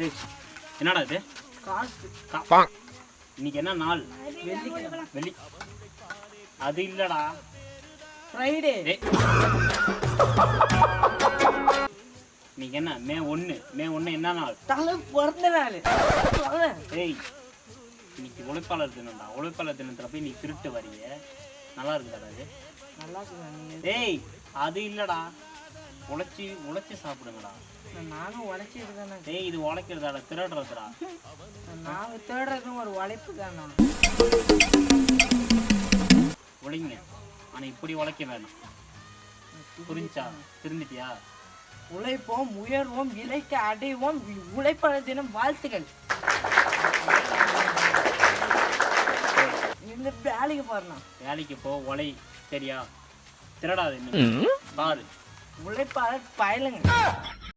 டேய் என்னடா இது காசு. இன்னைக்கு என்ன நாள்? வெள்ளி. அது இல்லடா ஃப்ரைடே. டேய் இன்னைக்கு என்ன மே 1 என்ன நாள்? தலை பிறந்த நாள். டேய் இன்னைக்கு உழைப்பாளர் தினம்டா. உழைப்பாளர் தினத்துல போய் நீ திருட்டு வரீங்க, நல்லா இருக்குடா அது. நல்லா இருக்கு. டேய் அது இல்லடா, உழைச்சி சாப்பிடுங்கடா. நானும் உழைச்சிட்டு தானே. டேய் இது உழைக்கிறதாடா, திருடுறதுடா. நாங்க தேடுறதும் ஒரு உழைப்பு தானே. உழைங்க, ஆனா இப்படி உழைக்க வேணாம். புரிஞ்சா? திருந்திட்டியா? உழைப்போம், உயர்வோம், இலக்கை அடைவோம். உழைப்பாளர் தினம் வாழ்த்துக்கள். இந்த வேலைக்கு பாருண்ணா. வேலைக்கு போ, உழை, சரியா? திருடாது இன்னும் பாரு. உழைப்பாளர் பயலுங்க.